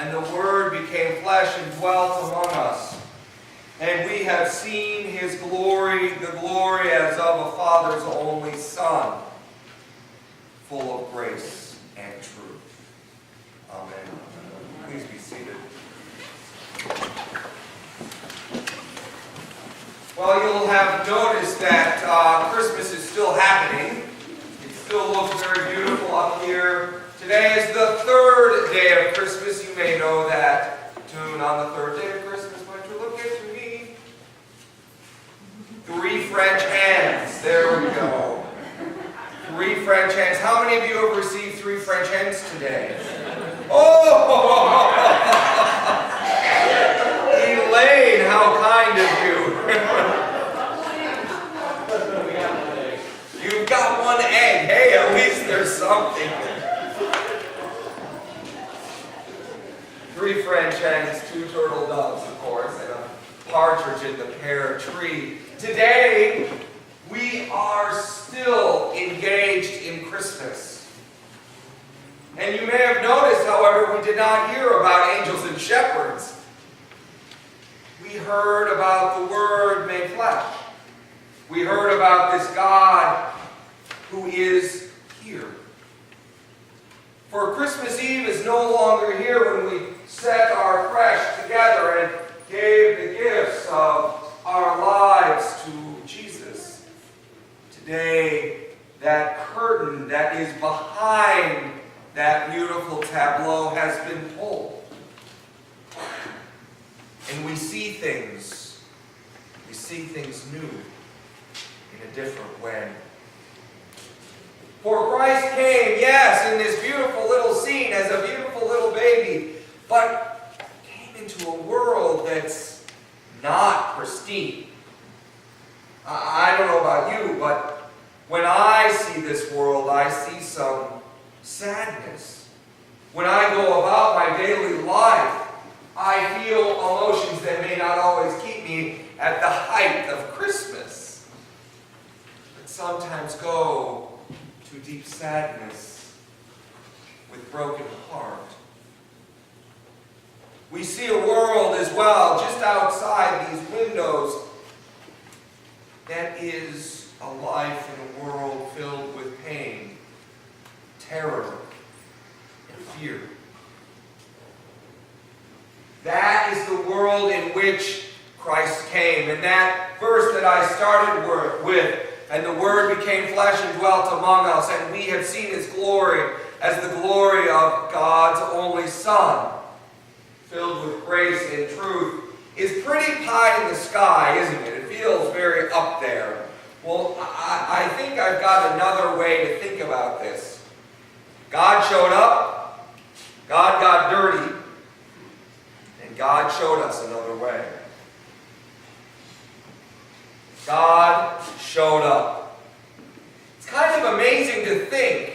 And the Word became flesh and dwelt among us. And we have seen his glory, the glory as of a Father's only Son, full of grace and truth. Amen. Please be seated. Well, you'll have noticed that Christmas is still happening. It still looks very beautiful up here. Today is the third day of Christmas. You may know that tune on the third day of Christmas. Won't you look at me? 3 French hens. There we go. 3 French hens. How many of you have received 3 French hens today? Oh! Elaine, how kind of you. You've got 1 egg. Hey, at least there's something. 3 French hens, 2 turtle doves, of course, and a partridge in the pear tree. Today, we are still engaged in Christmas. And you may have noticed, however, we did not hear about angels and shepherds. We heard about the Word made flesh. We heard about this God who is here. For Christmas Eve is no longer here when we set our flesh together and gave the gifts of our lives to Jesus. Today, that curtain that is behind that beautiful tableau has been pulled. And we see things new in a different way. For Christ came, yes, in this beautiful little scene as a beautiful little baby, but came into a world that's not pristine. I don't know about you, but when I see this world, I see some sadness. When I go about my daily life, I feel emotions that may not always keep me at the height of Christmas, but sometimes go to deep sadness with broken heart. We see a world as well, just outside these windows, that is a life in a world filled with pain, terror, and fear. That is the world in which Christ came. And that verse that I started with, and the Word became flesh and dwelt among us, and we have seen his glory as the glory of God's only Son, filled with grace and truth, is pretty pie in the sky, isn't it? It feels very up there. Well, I think I've got another way to think about this. God showed up, God got dirty, and God showed us another way. God showed up. It's kind of amazing to think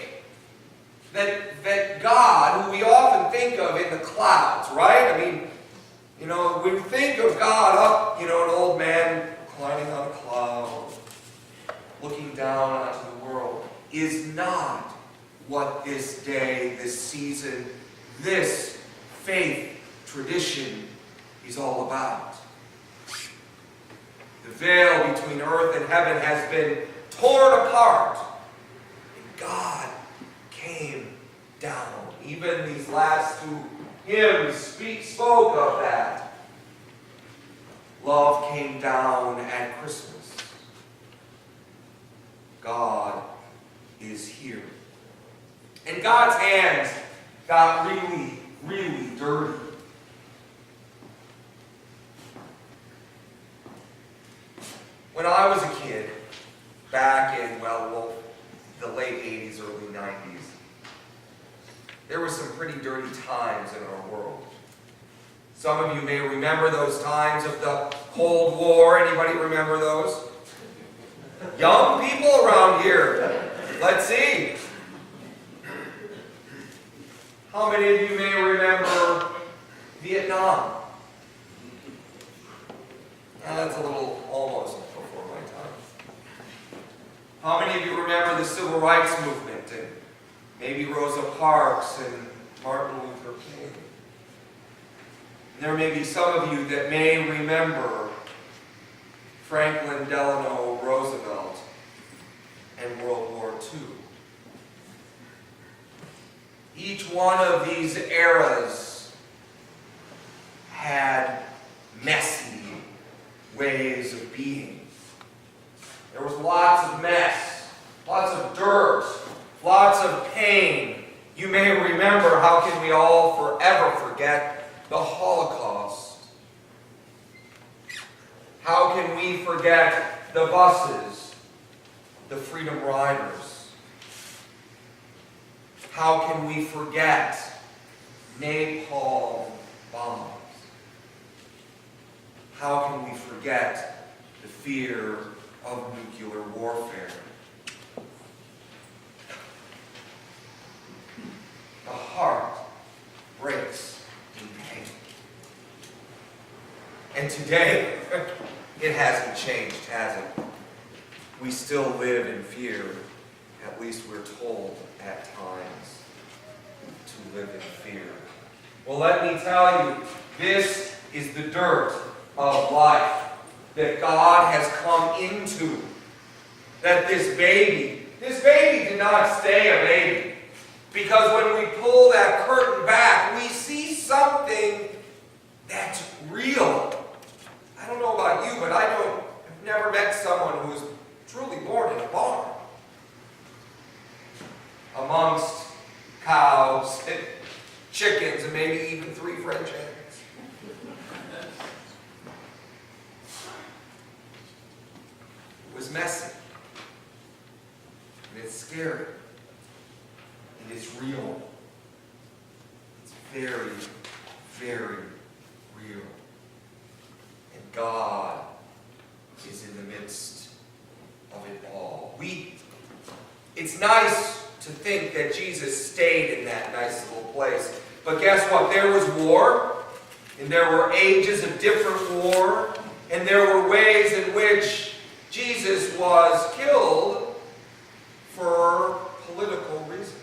that God, who we often think of in the clouds, right? I mean, we think of God up, an old man reclining on a cloud, looking down onto the world, is not what this day, this season, this faith tradition is all about. The veil between earth and heaven has been torn apart, and God came down. Even these last 2 hymns spoke of that. Love came down at Christmas. God is here. And God's hands got really, really dirty. When I was a kid, back in, the late 80s, early 90s, there were some pretty dirty times in our world. Some of you may remember those times of the Cold War. Anybody remember those? Young people around here. Let's see. How many of you may remember Vietnam? That's a little almost before my time. How many of you remember the Civil Rights Movement and maybe Rosa Parks and Martin Luther King? There may be some of you that may remember Franklin Delano Roosevelt and World War II. Each one of these eras had messy ways of being. There was lots of mess, lots of dirt, lots of pain. You may remember, how can we all forever forget the Holocaust? How can we forget the buses, the Freedom Riders? How can we forget napalm bombs? How can we forget the fear of nuclear warfare? The heart breaks in pain. And today, it hasn't changed, has it? We still live in fear. At least we're told at times to live in fear. Well, let me tell you, this is the dirt of life that God has come into. That this baby did not stay a baby. Because when we pull that curtain back, we see something that's real. I don't know about you, but I've never met someone who was truly born in a barn. Amongst cows and chickens and maybe even 3 French hens. It was messy. And it's scary. It is real. It's very, very real. And God is in the midst of it all. It's nice to think that Jesus stayed in that nice little place. But guess what? There was war, and there were ages of different war, and there were ways in which Jesus was killed for political reasons.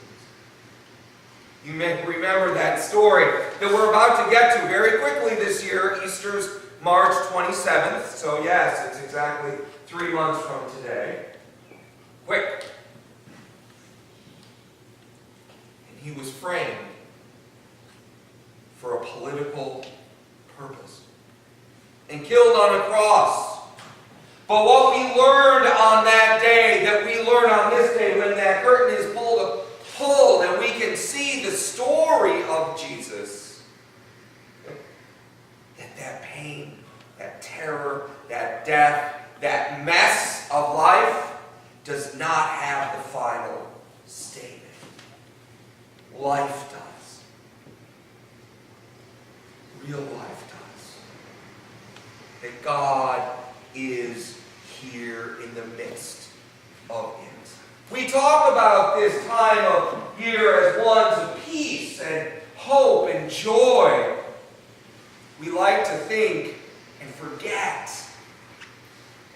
You may remember that story that we're about to get to very quickly this year. Easter's March 27th. So yes, it's exactly 3 months from today. Quick. And he was framed for a political purpose and killed on a cross. But what we learned on that day, that we learn on this day when that curtain is pulled and we can see the story of Jesus, that pain, that terror, that death, that mess of life does not have the final statement. Life does. Real life does. That God is here in the midst of it. We talk about this time of year as ones of peace and hope and joy. We like to think and forget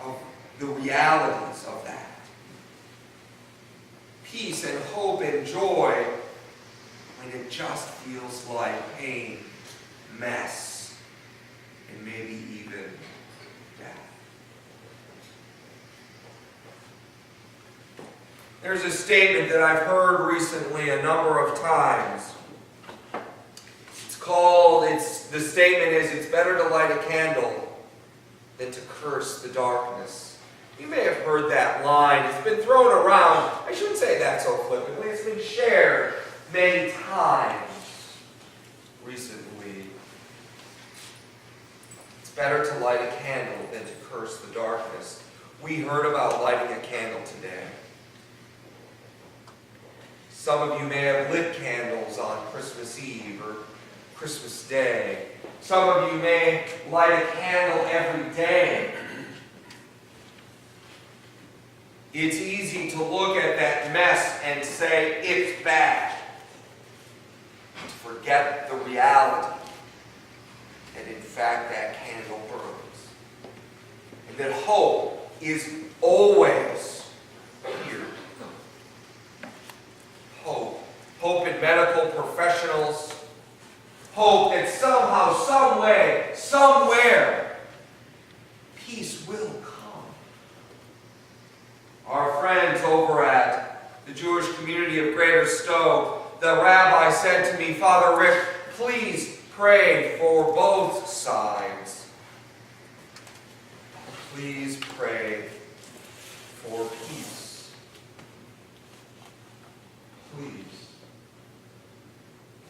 of the realities of that. Peace and hope and joy when it just feels like pain, mess, and maybe even death. There's a statement that I've heard recently a number of times. The statement is, it's better to light a candle than to curse the darkness. You may have heard that line. It's been thrown around. I shouldn't say that so flippantly. It's been shared many times recently. It's better to light a candle than to curse the darkness. We heard about lighting a candle today. Some of you may have lit candles on Christmas Eve or Christmas Day. Some of you may light a candle every day. It's easy to look at that mess and say it's bad. To forget the reality that in fact that candle burns. And that hope is always here. Hope. Hope in medical professionals. Hope that somehow, some way, somewhere, peace will come. Our friends over at the Jewish community of Greater Stowe, the rabbi said to me, Father Rick, please pray for both sides. Please pray for peace. Please.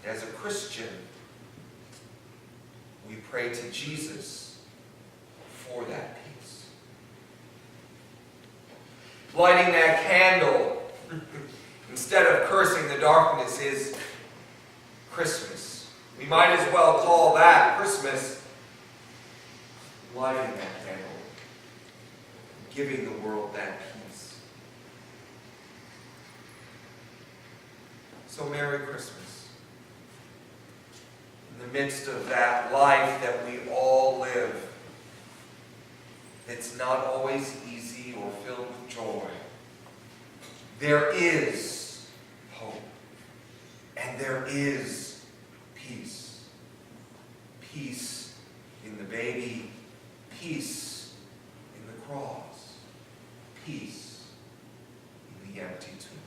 As a Christian, we pray to Jesus for that peace. Lighting that candle instead of cursing the darkness is Christmas. We might as well call that Christmas, lighting that candle, giving the world that peace. So Merry Christmas. In the midst of that life that we all live, it's not always easy or filled with joy, there is hope. And there is peace. Peace in the baby. Peace in the cross. Peace in the empty tomb.